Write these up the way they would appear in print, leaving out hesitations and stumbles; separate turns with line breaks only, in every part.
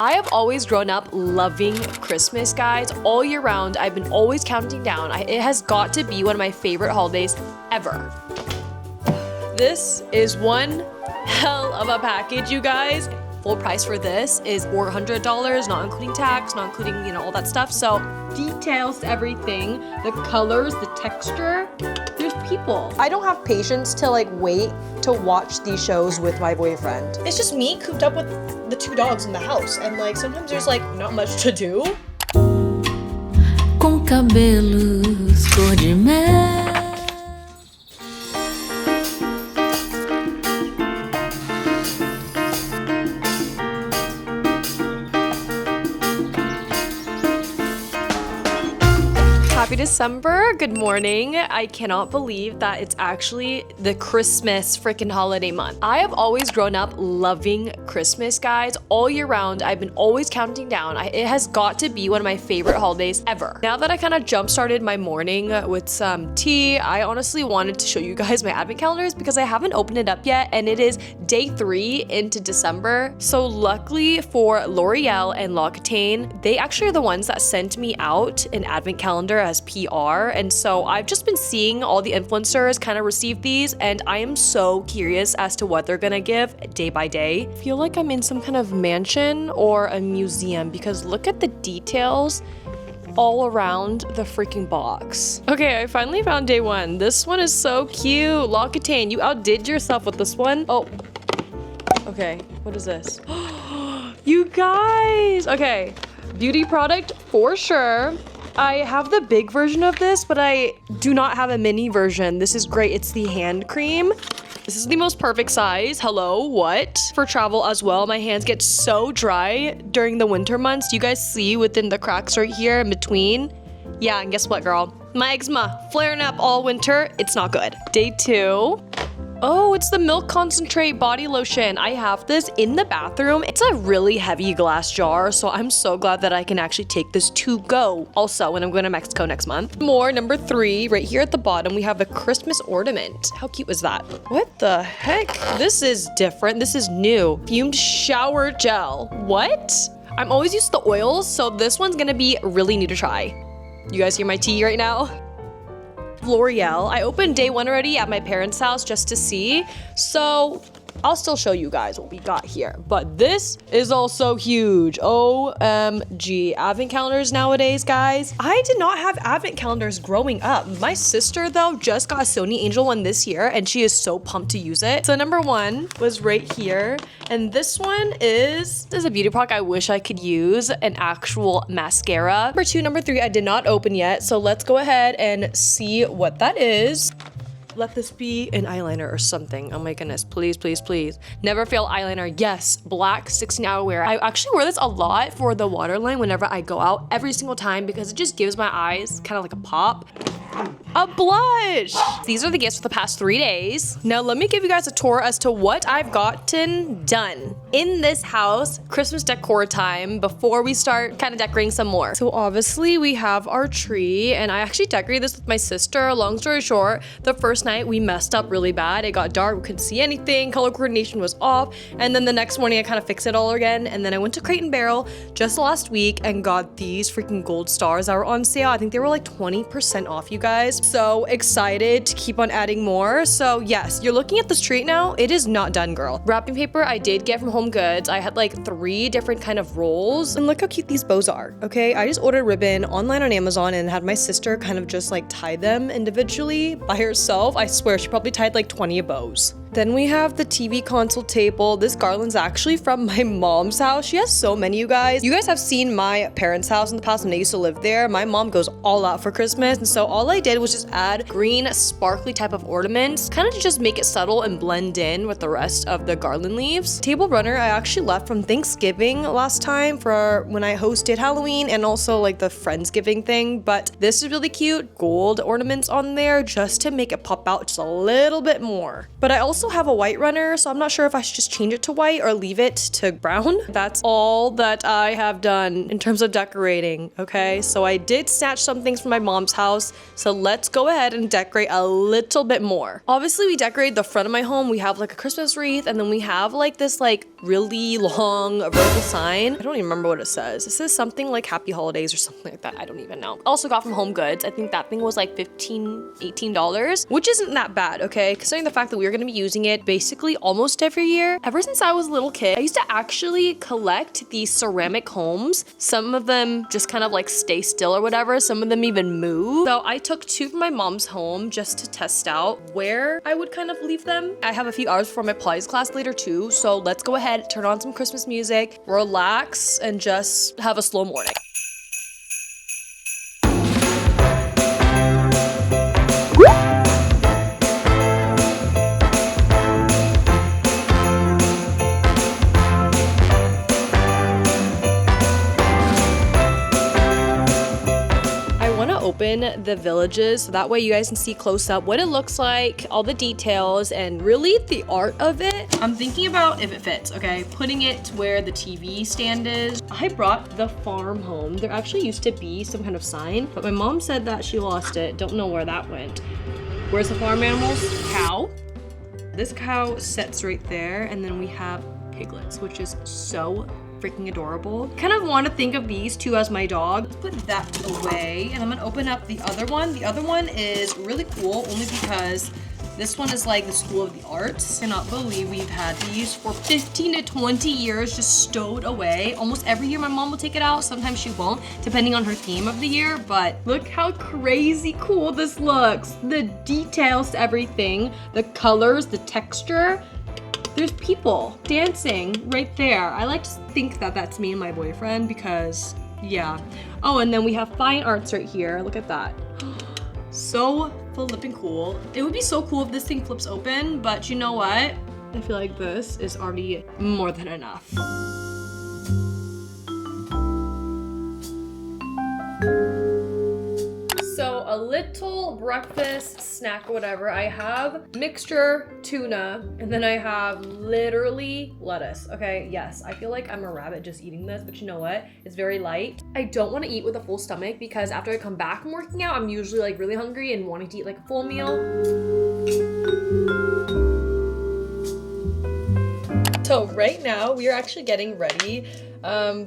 I have always grown up loving Christmas, guys. All year round, I've been always counting down. It has got to be one of my favorite holidays ever. This is one hell of a package, you guys. Full price for this is $400, not including tax, not including, all that stuff. So details to everything, the colors, the texture, there's people. I don't have patience to wait to watch these shows with my boyfriend. It's just me cooped up with the 2 dogs in the house, and sometimes there's not much to do.
Com cabelos cor de mel.
Happy December, good morning. I cannot believe that it's actually the Christmas freaking holiday month. I have always grown up loving Christmas, guys. All year round, I've been always counting down. It has got to be one of my favorite holidays ever. Now that I kind of jump-started my morning with some tea, I honestly wanted to show you guys my advent calendars because I haven't opened it up yet, and it is day 3 into December. So luckily for L'Oreal and L'Occitane, they actually are the ones that sent me out an advent calendar as PR, and so I've just been seeing all the influencers kind of receive these, and I am so curious as to what they're gonna give day by day. I feel like I'm in some kind of mansion or a museum because look at the details all around the freaking box. Okay, I finally found day 1. This one is so cute. L'Occitane, you outdid yourself with this one. Oh, okay, what is this? You guys, okay, beauty product for sure. I have the big version of this, but I do not have a mini version. This is great. It's the hand cream. This is the most perfect size. Hello, what? For travel as well. My hands get so dry during the winter months. You guys see within the cracks right here in between? Yeah, and guess what, girl? My eczema flaring up all winter. It's not good. Day 2. Oh, it's the milk concentrate body lotion. I have this in the bathroom. It's a really heavy glass jar, so I'm so glad that I can actually take this to go. Also, when I'm going to Mexico next month. More, number 3, right here at the bottom, we have a Christmas ornament. How cute was that? What the heck? This is different. This is new. Fumed shower gel. What? I'm always used to the oils, so this one's gonna be really new to try. You guys hear my tea right now? L'Oreal. I opened day 1 already at my parents' house just to see, so I'll still show you guys what we got here. But this is also huge. OMG. Advent calendars nowadays, guys. I did not have advent calendars growing up. My sister, though, just got a Sony Angel one this year, and she is so pumped to use it. So number 1 was right here. And this one is a beauty product I wish I could use, an actual mascara. Number 2, number 3, I did not open yet. So let's go ahead and see what that is. Let this be an eyeliner or something. Oh my goodness, please, please, please. Never fail eyeliner. Yes, black 16-hour wear. I actually wear this a lot for the waterline whenever I go out every single time because it just gives my eyes kind of like a pop. A blush! These are the gifts for the past 3 days. Now let me give you guys a tour as to what I've gotten done in this house. Christmas decor time before we start kind of decorating some more. So obviously we have our tree, and I actually decorated this with my sister. Long story short, the first night we messed up really bad. It got dark, we couldn't see anything, color coordination was off, and then the next morning I kind of fixed it all again, and then I went to Crate & Barrel just last week and got these freaking gold stars that were on sale. I think they were like 20% off, you guys. So excited to keep on adding more. So yes, you're looking at this tree now. It is not done, girl. Wrapping paper I did get from Home Goods. I had like 3 different kind of rolls, and look how cute these bows are. Okay, I just ordered ribbon online on Amazon and had my sister kind of just like tie them individually by herself. I swear she probably tied like 20 bows. Then we have the TV console table. This garland's actually from my mom's house. She has so many, you guys. You guys have seen my parents' house in the past when they used to live there. My mom goes all out for Christmas, and so all I did was just add green sparkly type of ornaments, kind of to just make it subtle and blend in with the rest of the garland leaves. Table runner I actually left from Thanksgiving last time for when I hosted Halloween and also like the Friendsgiving thing, but this is really cute. Gold ornaments on there just to make it pop out just a little bit more. But I also also have a white runner, so I'm not sure if I should just change it to white or leave it to brown. That's all that I have done in terms of decorating, okay? So I did snatch some things from my mom's house, so let's go ahead and decorate a little bit more. Obviously, we decorate the front of my home. We have like a Christmas wreath, and then we have like this like really long vertical sign. I don't even remember what it says. It says something like Happy Holidays or something like that. I don't even know. Also got from Home Goods. I think that thing was like $15, $18, which isn't that bad, okay? Considering the fact that we're gonna be using it basically almost every year. Ever since I was a little kid, I used to actually collect these ceramic homes. Some of them just kind of like stay still or whatever. Some of them even move. So I took 2 from my mom's home just to test out where I would kind of leave them. I have a few hours for my Pilates class later too, so let's go ahead, turn on some Christmas music, relax, and just have a slow morning. Open the villages so that way you guys can see close up what it looks like, all the details, and really the art of it. I'm thinking about if it fits, okay? Putting it where the TV stand is. I brought the farm home. There actually used to be some kind of sign, but my mom said that she lost it. Don't know where that went. Where's the farm animals? Cow. This cow sits right there, and then we have piglets, which is so freaking adorable. Kind of want to think of these 2 as my dog. Let's put that away, and I'm gonna open up the other one. The other one is really cool only because this one is like the School of the Arts. I cannot believe we've had these for 15 to 20 years just stowed away. Almost every year my mom will take it out. Sometimes she won't, depending on her theme of the year, but look how crazy cool this looks. The details to everything, the colors, the texture. There's people dancing right there. I like to think that that's me and my boyfriend because, yeah. Oh, and then we have fine arts right here. Look at that. So flipping cool. It would be so cool if this thing flips open, but you know what? I feel like this is already more than enough. So a little breakfast snack or whatever. I have mixture tuna, and then I have literally lettuce. Okay, yes, I feel like I'm a rabbit just eating this, but you know what? It's very light. I don't want to eat with a full stomach because after I come back from working out, I'm usually like really hungry and wanting to eat like a full meal. So right now we are actually getting ready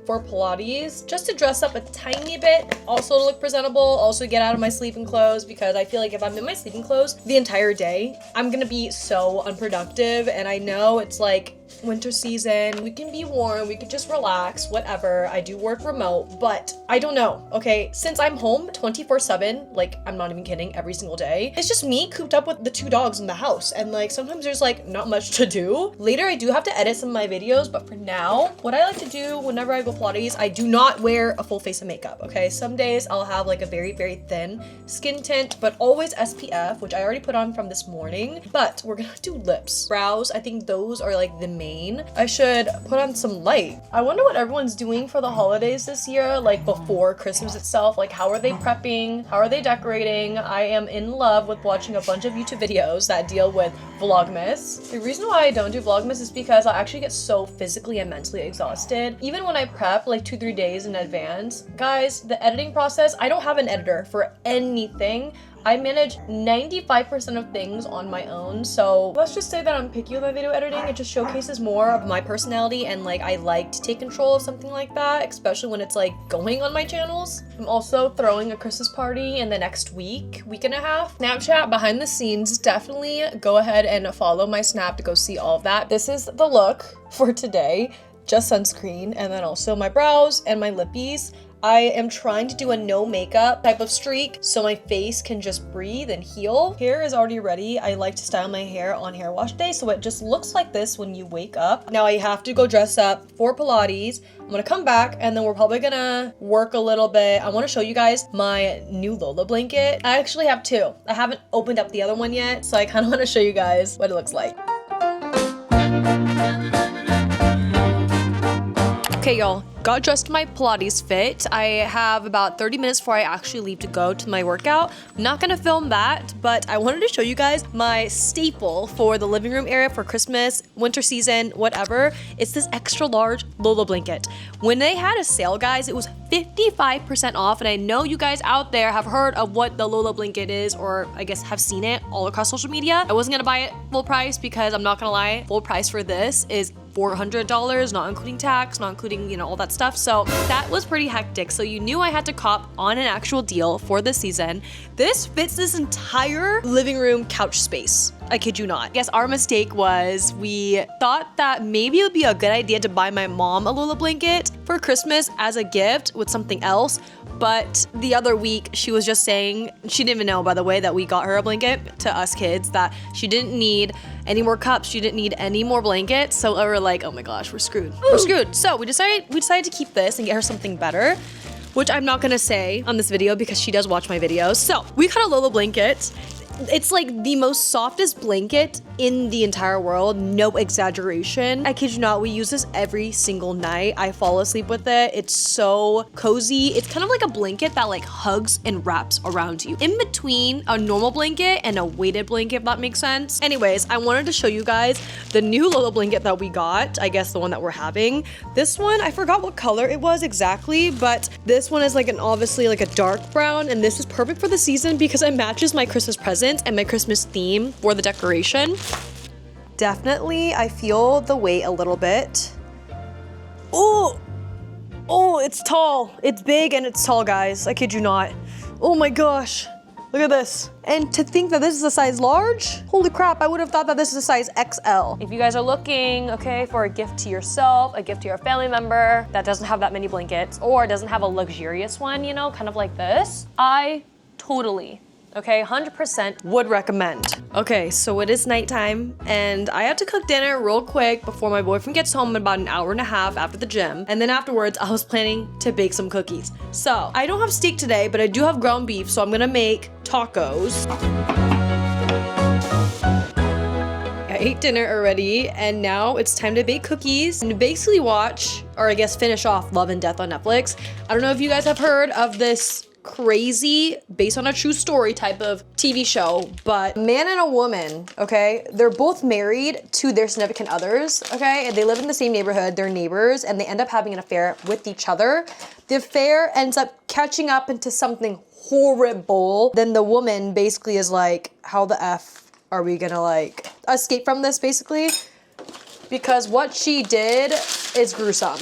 for Pilates, just to dress up a tiny bit, also to look presentable, also get out of my sleeping clothes, because I feel like if I'm in my sleeping clothes the entire day, I'm gonna be so unproductive. And I know it's like winter season, we can be warm, we could just relax, whatever. I do work remote, but I don't know, okay? Since I'm home 24/7, like I'm not even kidding, every single day, it's just me cooped up with the 2 dogs in the house, and like sometimes there's like not much to do. Later I do have to edit some of my videos, but for now, what I like to do whenever I go Pilates, I do not wear a full face of makeup, okay? Some days I'll have like a very, very thin skin tint, but always SPF, which I already put on from this morning. But we're gonna do lips. Brows, I think those are like the main. I should put on some light. I wonder what everyone's doing for the holidays this year, like before Christmas itself. Like how are they prepping? How are they decorating? I am in love with watching a bunch of YouTube videos that deal with vlogmas. The reason why I don't do vlogmas is because I actually get so physically and mentally exhausted. Even when I prep like 2-3 days in advance, guys, the editing process, I don't have an editor for anything. I manage 95% of things on my own, so let's just say that I'm picky with my video editing. It just showcases more of my personality, and like I like to take control of something like that, especially when it's like going on my channels. I'm also throwing a Christmas party in the next week and a half. Snapchat behind the scenes, definitely go ahead and follow my Snap to go see all of that. This is the look for today, just sunscreen, and then also my brows and my lippies. I am trying to do a no makeup type of streak so my face can just breathe and heal. Hair is already ready. I like to style my hair on hair wash day so it just looks like this when you wake up. Now I have to go dress up for Pilates. I'm gonna come back and then we're probably gonna work a little bit. I wanna show you guys my new Lola blanket. I actually have 2. I haven't opened up the other one yet, so I kind of wanna show you guys what it looks like. Okay, y'all, got dressed in my Pilates fit. I have about 30 minutes before I actually leave to go to my workout. I'm not gonna film that, but I wanted to show you guys my staple for the living room area for Christmas, winter season, whatever. It's this extra large Lola blanket. When they had a sale, guys, it was 55% off, and I know you guys out there have heard of what the Lola blanket is, or I guess have seen it all across social media. I wasn't gonna buy it full price because I'm not gonna lie, full price for this is $400, not including tax, not including, you know, all that stuff. So that was pretty hectic. So you knew I had to cop on an actual deal for this season. This fits this entire living room couch space. I kid you not. I guess our mistake was we thought that maybe it would be a good idea to buy my mom a Lola blanket for Christmas as a gift with something else. But the other week, she was just saying, she didn't even know, by the way, that we got her a blanket to us kids, that she didn't need any more cups, she didn't need any more blankets. So we were like, oh my gosh, we're screwed. We're screwed. So we decided to keep this and get her something better, which I'm not gonna say on this video because she does watch my videos. So we got a Lola blanket. It's like the most softest blanket in the entire world, no exaggeration. I kid you not, we use this every single night. I fall asleep with it. It's so cozy. It's kind of like a blanket that like hugs and wraps around you. In between a normal blanket and a weighted blanket, if that makes sense. Anyways, I wanted to show you guys the new Lola blanket that we got. I guess the one that we're having. This one, I forgot what color it was exactly, but this one is like obviously like a dark brown, and this is perfect for the season because it matches my Christmas present and my Christmas theme for the decoration. Definitely, I feel the weight a little bit. Oh, it's tall. It's big and it's tall, guys. I kid you not. Oh my gosh, look at this. And to think that this is a size large, holy crap, I would have thought that this is a size XL. If you guys are looking, okay, for a gift to yourself, a gift to your family member that doesn't have that many blankets or doesn't have a luxurious one, you know, kind of like this, I totally, okay, 100% would recommend. Okay, so it is nighttime and I have to cook dinner real quick before my boyfriend gets home in about an hour and a half after the gym. And then afterwards, I was planning to bake some cookies. So I don't have steak today, but I do have ground beef, so I'm gonna make tacos. I ate dinner already, and now it's time to bake cookies and basically watch, or I guess finish off Love and Death on Netflix. I don't know if you guys have heard of this crazy, based on a true story type of TV show, but a man and a woman, okay, they're both married to their significant others, okay, and they live in the same neighborhood, they're neighbors, and they end up having an affair with each other. The affair ends up catching up into something horrible. Then the woman basically is like, how the F are we gonna like escape from this, basically? Because what she did is gruesome.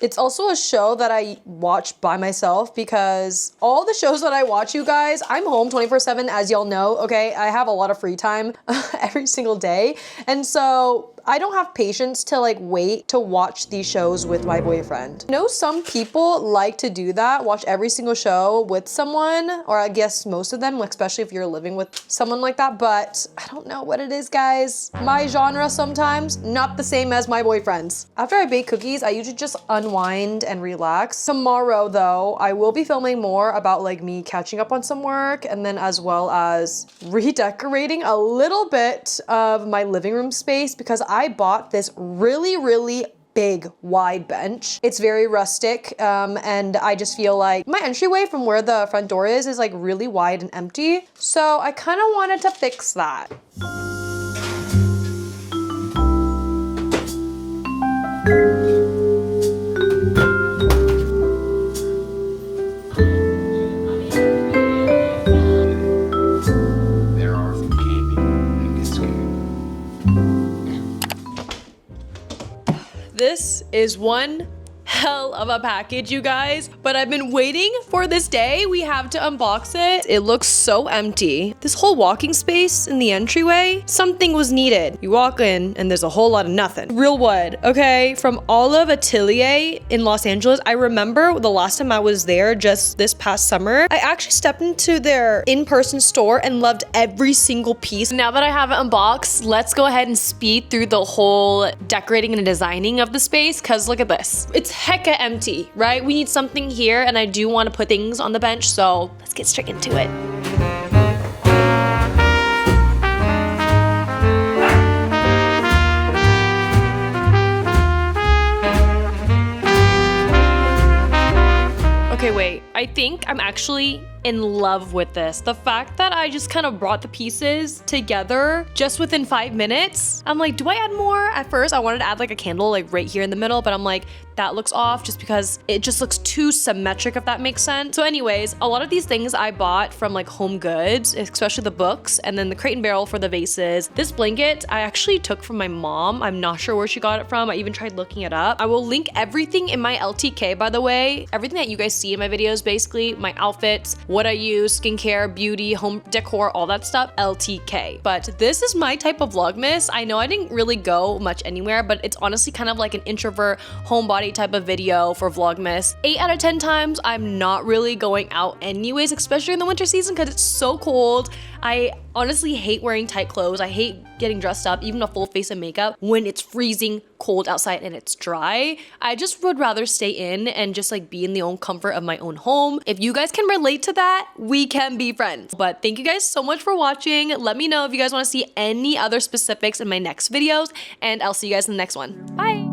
It's also a show that I watch by myself because all the shows that I watch, you guys, I'm home 24/7, as y'all know, okay? I have a lot of free time every single day. And so I don't have patience to like wait to watch these shows with my boyfriend. I know some people like to do that, watch every single show with someone, or I guess most of them, especially if you're living with someone like that, but I don't know what it is, guys. My genre sometimes, not the same as my boyfriend's. After I bake cookies, I usually just unwind and relax. Tomorrow though, I will be filming more about like me catching up on some work, and then as well as redecorating a little bit of my living room space because I bought this really big wide bench. It's very rustic, and I just feel like my entryway from where the front door is like really wide and empty. So I kind of wanted to fix that. This is one hell of a package, you guys, but I've been waiting for this day. We have to unbox it. It looks so empty. This whole walking space in the entryway, something was needed. You walk in and there's a whole lot of nothing. Real wood, okay? From Olive Atelier in Los Angeles. I remember the last time I was there just this past summer, I actually stepped into their in-person store and loved every single piece. Now that I have it unboxed, let's go ahead and speed through the whole decorating and designing of the space, because look at this. It's hecka empty, right? We need something here, and I do want to put things on the bench, so let's get straight into it. Okay, wait. I think I'm actually in love with this. The fact that I just kind of brought the pieces together just within 5 minutes. I'm like, do I add more? At first, I wanted to add like a candle like right here in the middle, but I'm like, that looks off just because it just looks too symmetric, if that makes sense. So anyways, a lot of these things I bought from like Home Goods, especially the books, and then the Crate and Barrel for the vases. This blanket I actually took from my mom. I'm not sure where she got it from. I even tried looking it up. I will link everything in my LTK, by the way. Everything that you guys see in my videos, basically, my outfits, what I use, skincare, beauty, home decor, all that stuff, LTK. But this is my type of vlogmas. I know I didn't really go much anywhere, but it's honestly kind of like an introvert homebody type of video for vlogmas. 8 out of 10 times, I'm not really going out anyways, especially in the winter season because it's so cold. I honestly hate wearing tight clothes. I hate getting dressed up, even a full face of makeup, when it's freezing cold outside and it's dry. I just would rather stay in and just like be in the own comfort of my own home. If you guys can relate to that, we can be friends. But thank you guys so much for watching. Let me know if you guys want to see any other specifics in my next videos, and I'll see you guys in the next one. Bye!